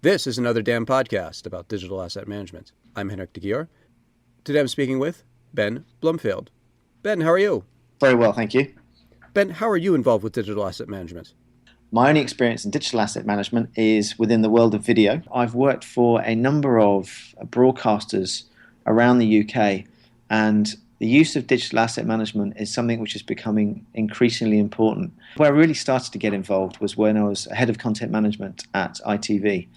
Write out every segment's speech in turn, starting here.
This is another damn podcast about digital asset management. I'm Henrik Gyor. Today I'm speaking with Ben Blomfield. Ben, how are you? Very well, thank you. Ben, how are you involved with digital asset management? My only experience in digital asset management is within the world of video. I've worked for a number of broadcasters around the UK, and the use of digital asset management is something which is becoming increasingly important. Where I really started to get involved was when I was head of content management at ITV,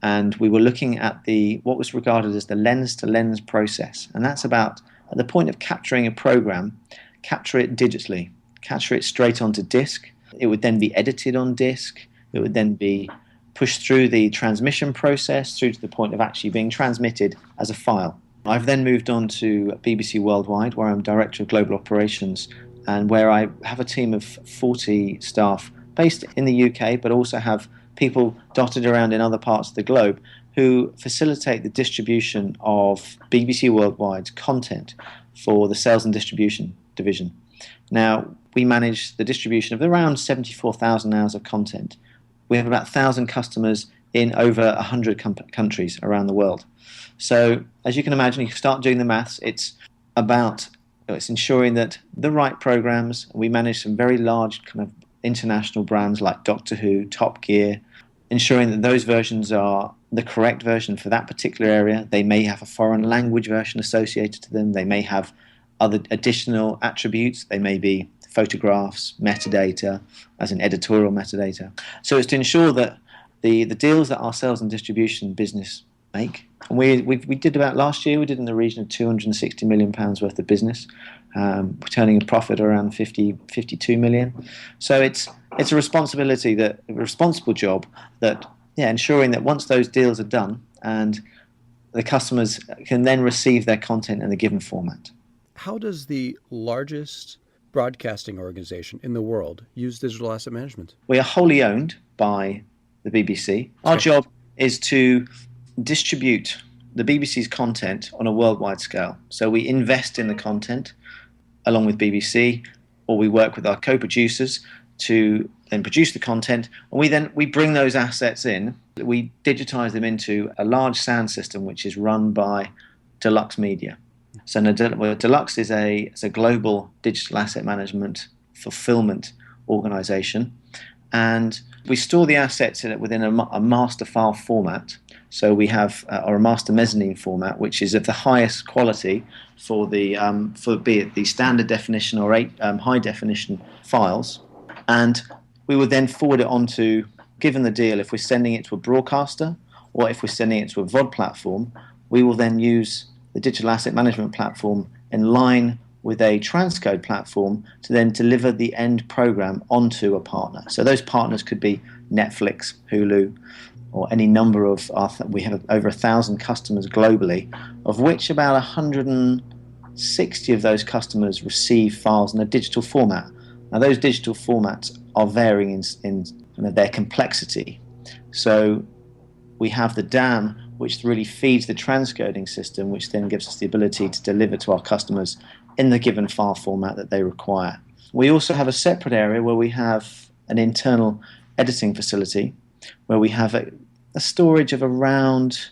and we were looking at what was regarded as the lens-to-lens process, and that's about at the point of capturing a program, capture it digitally, capture it straight onto disk. It would then be edited on disk. It would then be pushed through the transmission process through to the point of actually being transmitted as a file. I've then moved on to BBC Worldwide, where I'm Director of Global Operations, and where I have a team of 40 staff based in the UK, but also have people dotted around in other parts of the globe who facilitate the distribution of BBC Worldwide's content for the sales and distribution division. Now, we manage the distribution of around 74,000 hours of content. We have about 1,000 customers in over 100 countries around the world. So, as you can imagine, you start doing the maths, it's ensuring that the right programs, we manage some very large kind of international brands like Doctor Who, Top Gear, ensuring that those versions are the correct version for that particular area. They may have a foreign language version associated to them. They may have other additional attributes. They may be photographs, metadata, as in editorial metadata. So it's to ensure that the deals that our sales and distribution business make, and we did about last year, we did in the region of £260 million worth of business, returning a profit around 52 million. So it's a responsible job that, ensuring that once those deals are done and the customers can then receive their content in a given format. How does the largest broadcasting organization in the world use digital asset management? We are wholly owned by the BBC. Our job is to distribute the BBC's content on a worldwide scale. So we invest in the content along with BBC, or we work with our co-producers to then produce the content, and we bring those assets in. We digitize them into a large sound system which is run by Deluxe Media. So Deluxe is a global digital asset management fulfillment organization, and we store the assets within a master file format. So we have or a master mezzanine format, which is of the highest quality for be it the standard definition or high definition files, and we would then forward it on to, given the deal, if we're sending it to a broadcaster or if we're sending it to a VOD platform, we will then use the digital asset management platform in line with a transcode platform to then deliver the end program onto a partner. So those partners could be Netflix, Hulu, or any number of we have over 1,000 customers globally, of which about 160 of those customers receive files in a digital format. Now those digital formats are varying in their complexity. So we have the DAM, which really feeds the transcoding system, which then gives us the ability to deliver to our customers in the given file format that they require. We also have a separate area where we have an internal editing facility, where we have a storage of around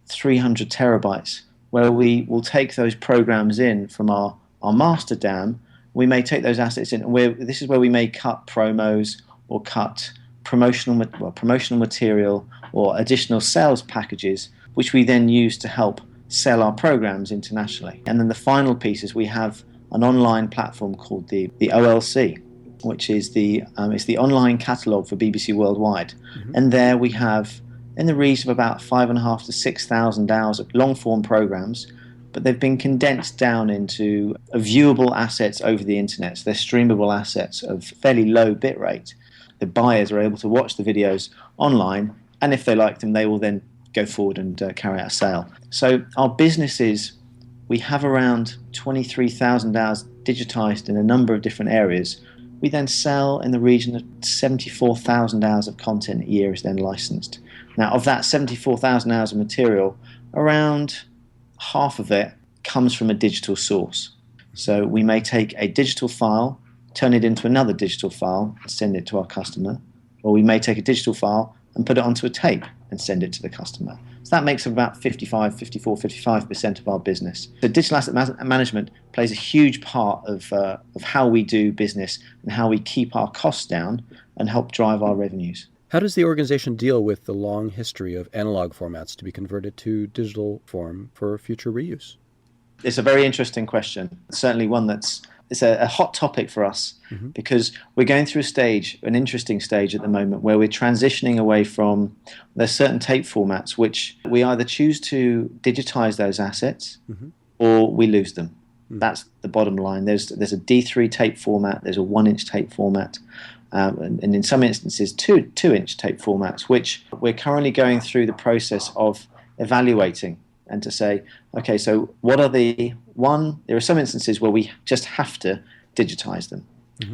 300 terabytes, where we will take those programs in from our master DAM. We may take those assets in, and this is where we may cut promos or cut promotional material or additional sales packages, which we then use to help sell our programs internationally. And then the final piece is we have an online platform called the OLC, which is it's the online catalogue for BBC Worldwide. Mm-hmm. And there we have in the region of about 5,500 to 6,000 hours of long-form programs, but they've been condensed down into viewable assets over the internet. So they're streamable assets of fairly low bit rate. The buyers are able to watch the videos online, and if they like them, they will then go forward and carry out a sale. So our business is, we have around 23,000 hours digitized in a number of different areas. We then sell in the region of 74,000 hours of content a year is then licensed. Now, of that 74,000 hours of material, around half of it comes from a digital source. So we may take a digital file, turn it into another digital file, and send it to our customer. Or we may take a digital file and put it onto a tape and send it to the customer. So that makes up about 55% of our business. So digital asset management plays a huge part of how we do business and how we keep our costs down and help drive our revenues. How does the organization deal with the long history of analog formats to be converted to digital form for future reuse? It's a very interesting question. Certainly one it's a hot topic for us, because we're going through an interesting stage at the moment where we're transitioning away from, there's certain tape formats which we either choose to digitize those assets or we lose them. That's the bottom line. There's a D3 tape format, there's a 1-inch tape format, and in some instances 2-inch tape formats, which we're currently going through the process of evaluating, and to say, okay, so what are there are some instances where we just have to digitize them,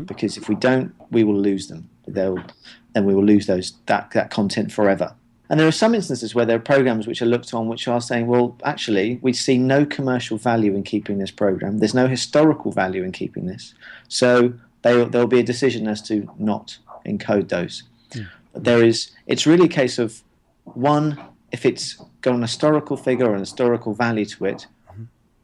because if we don't, we will lose them. Then we will lose that content forever. And there are some instances where there are programs which are looked on which are saying, well, actually, we see no commercial value in keeping this program. There's no historical value in keeping this. So there'll be a decision as to not encode those. But it's really a case of, one, if it's got an historical figure or an historical value to it,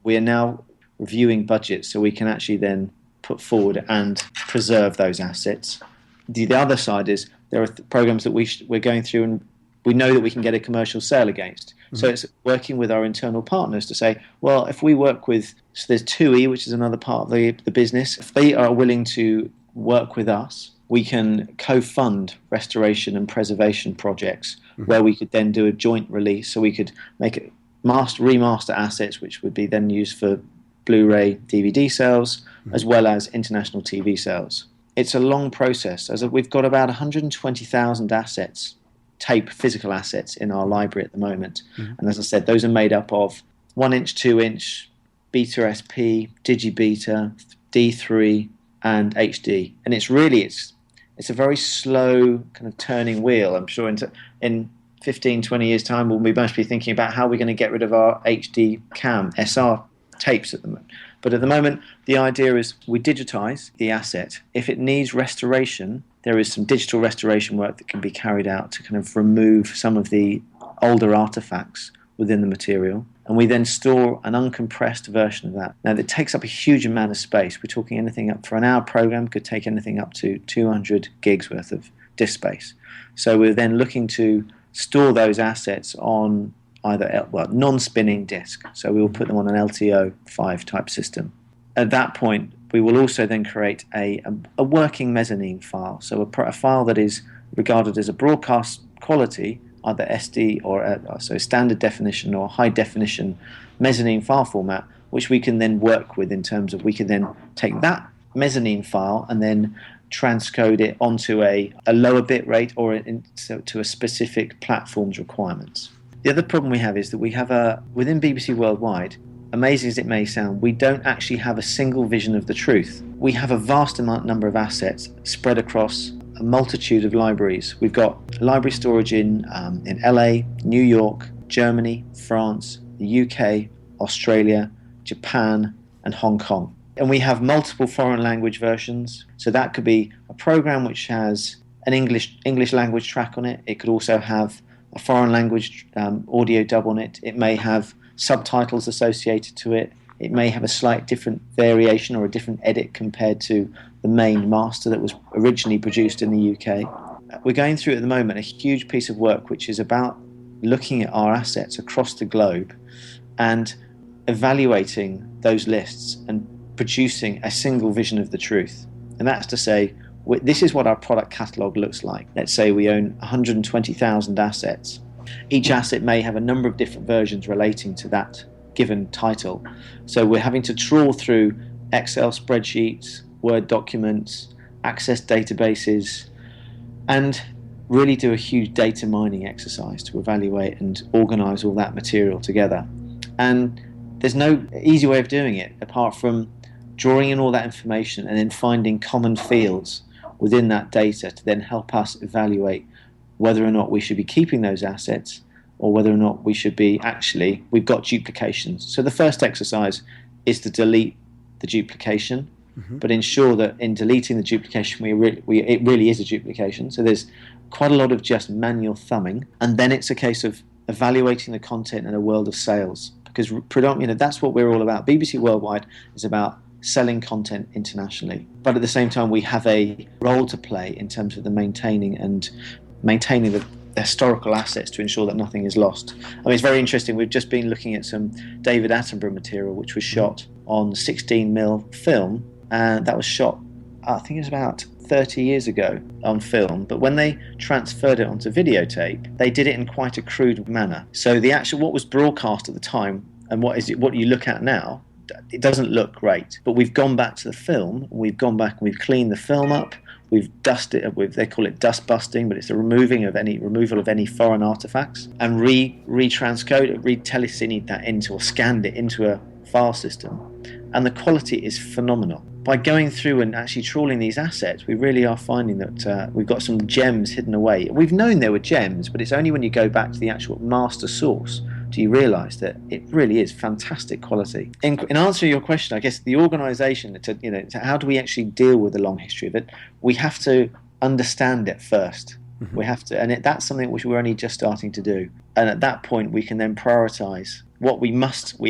we are now reviewing budgets so we can actually then put forward and preserve those assets. The other side is there are programs that we're going through and we know that we can get a commercial sale against. So it's working with our internal partners to say, well, if we work with, so there's 2E, which is another part of the business, if they are willing to work with us, we can co-fund restoration and preservation projects where we could then do a joint release. So we could make it remaster assets, which would be then used for Blu-ray DVD sales, as well as international TV sales. It's a long process. We've got about 120,000 assets, physical assets in our library at the moment. And as I said, those are made up of 1-inch, 2-inch, Beta SP, Digibeta, D3, and HD. And it's a very slow kind of turning wheel. I'm sure in 15, 20 years' time, we must be thinking about how we're going to get rid of our HD CAM, SR tapes at the moment. But at the moment, the idea is we digitize the asset. If it needs restoration, there is some digital restoration work that can be carried out to kind of remove some of the older artifacts within the material. And we then store an uncompressed version of that. Now, that takes up a huge amount of space. We're talking anything up for an hour program, could take anything up to 200 gigs worth of disk space. So we're then looking to store those assets on either non-spinning disk. So we will put them on an LTO5 type system. At that point, we will also then create a working mezzanine file. So a file that is regarded as a broadcast quality, either SD or so standard definition or high definition mezzanine file format, which we can then work with in terms of we can then take that mezzanine file and then transcode it onto a lower bit rate or to a specific platform's requirements. The other problem we have is that we have within BBC Worldwide, amazing as it may sound, we don't actually have a single vision of the truth. We have a vast number of assets spread across a multitude of libraries. We've got library storage in LA, New York, Germany, France, the UK, Australia, Japan, and Hong Kong. And we have multiple foreign language versions. So that could be a program which has an English language track on it. It could also have a foreign language audio dub on it. It may have subtitles associated to it. It may have a slight different variation or a different edit compared to the main master that was originally produced in the UK. We're going through at the moment a huge piece of work which is about looking at our assets across the globe and evaluating those lists and producing a single vision of the truth. And that's to say, this is what our product catalogue looks like. Let's say we own 120,000 assets. Each asset may have a number of different versions relating to that given title. So we're having to trawl through Excel spreadsheets, Word documents, access databases, and really do a huge data mining exercise to evaluate and organize all that material together. And there's no easy way of doing it apart from drawing in all that information and then finding common fields within that data to then help us evaluate whether or not we should be keeping those assets or whether or not we should be we've got duplications. So the first exercise is to delete the duplication. but ensure that in deleting the duplication, it really is a duplication. So there's quite a lot of just manual thumbing, and then it's a case of evaluating the content in a world of sales, because predominantly, that's what we're all about. BBC Worldwide is about selling content internationally, but at the same time we have a role to play in terms of the maintaining the historical assets to ensure that nothing is lost. I mean, it's very interesting. We've just been looking at some David Attenborough material which was shot on 16mm film, and that was shot, I think it was about 30 years ago on film, but when they transferred it onto videotape, they did it in quite a crude manner. So the actual what was broadcast at the time and what you look at now, it doesn't look great. But we've gone back to the film, we've cleaned the film up, we've dusted it, they call it dust busting, but it's the removal of any foreign artifacts, and re-telecine that into, or scanned it into a file system, and the quality is phenomenal. By going through and actually trawling these assets, we really are finding that we've got some gems hidden away. We've known there were gems, but it's only when you go back to the actual master source do you realise that it really is fantastic quality. In answering your question, I guess the organisation, how do we actually deal with the long history of it? We have to understand it first. We have to, and that's something which we're only just starting to do. And at that point, we can then prioritise what we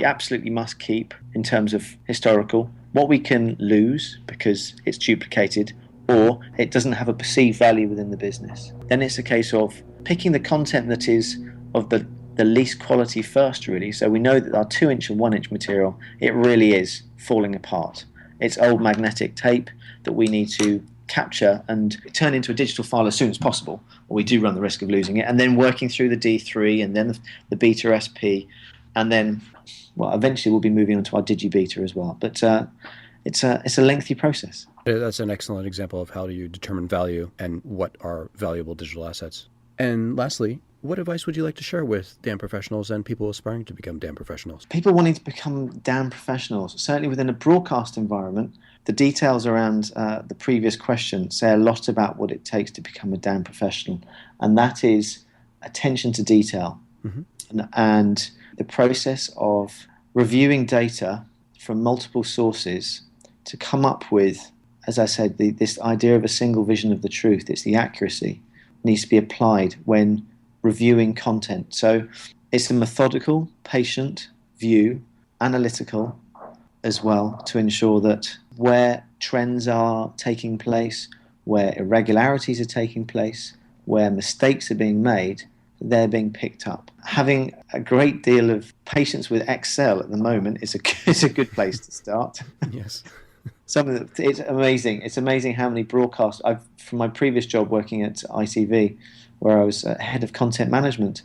absolutely must keep in terms of historical, what we can lose because it's duplicated or it doesn't have a perceived value within the business. Then it's a case of picking the content that is of the least quality first, really. So we know that our 2-inch and 1-inch material, it really is falling apart. It's old magnetic tape that we need to capture and turn into a digital file as soon as possible, or we do run the risk of losing it, and then working through the D3 and then the Beta SP, and then, well, eventually we'll be moving on to our DigiBeta as well. But it's a lengthy process. That's an excellent example of how do you determine value and what are valuable digital assets. And lastly, what advice would you like to share with DAM professionals and people aspiring to become DAM professionals? People wanting to become DAM professionals, certainly within a broadcast environment, the details around the previous question say a lot about what it takes to become a DAM professional, and that is attention to detail and the process of reviewing data from multiple sources to come up with, as I said, this idea of a single vision of the truth. It's the accuracy needs to be applied when reviewing content. So it's a methodical, patient view, analytical as well, to ensure that where trends are taking place, where irregularities are taking place, where mistakes are being made, they're being picked up. Having a great deal of patience with Excel at the moment is a good place to start. Yes. It's amazing. It's amazing how many broadcasts from my previous job working at ITV, where I was head of content management,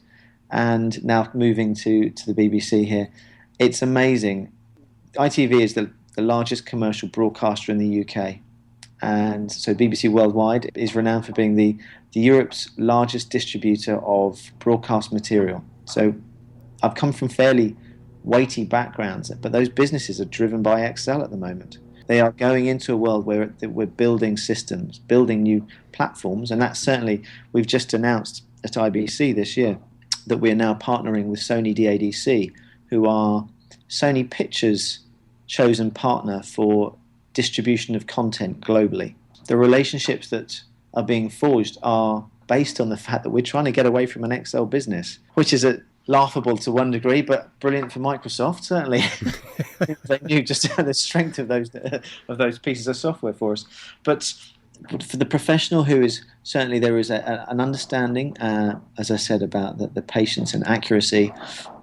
and now moving to the BBC here. It's amazing. ITV is the largest commercial broadcaster in the UK, and so BBC Worldwide is renowned for being the Europe's largest distributor of broadcast material. So I've come from fairly weighty backgrounds, but those businesses are driven by Excel at the moment. They are going into a world where we're building systems, building new platforms, and that's certainly, we've just announced at IBC this year that we are now partnering with Sony DADC, who are Sony Pictures' chosen partner for distribution of content globally. The relationships that are being forged are based on the fact that we're trying to get away from an Excel business, which is laughable to one degree, but brilliant for Microsoft, certainly. They knew just the strength of those pieces of software for us. But for the professional who is, certainly there is an understanding, as I said, about the patience and accuracy,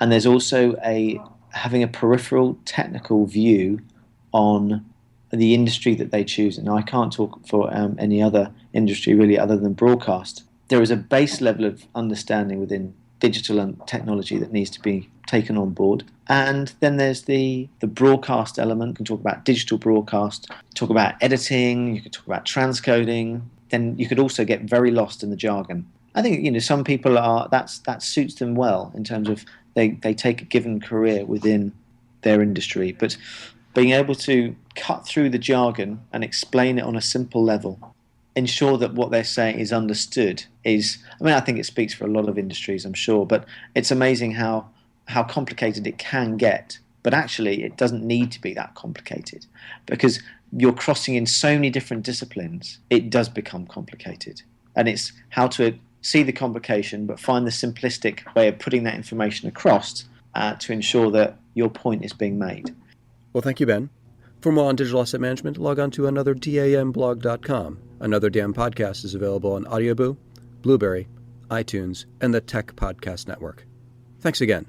and there's also having a peripheral technical view on the industry that they choose. And I can't talk for any other industry really other than broadcast. There is a base level of understanding within digital and technology that needs to be taken on board. And then there's the broadcast element. You can talk about digital broadcast, talk about editing, you could talk about transcoding. Then you could also get very lost in the jargon. I think some people that suits them well in terms of they take a given career within their industry, but being able to cut through the jargon and explain it on a simple level, ensure that what they're saying is understood I think it speaks for a lot of industries, I'm sure, but it's amazing how complicated it can get. But actually, it doesn't need to be that complicated, because you're crossing in so many different disciplines, it does become complicated. And it's how to see the complication but find the simplistic way of putting that information across to ensure that your point is being made. Well, thank you, Ben. For more on digital asset management, log on to anotherDAMblog.com. Another Damn Podcast is available on Audioboo, Blueberry, iTunes, and the Tech Podcast Network. Thanks again.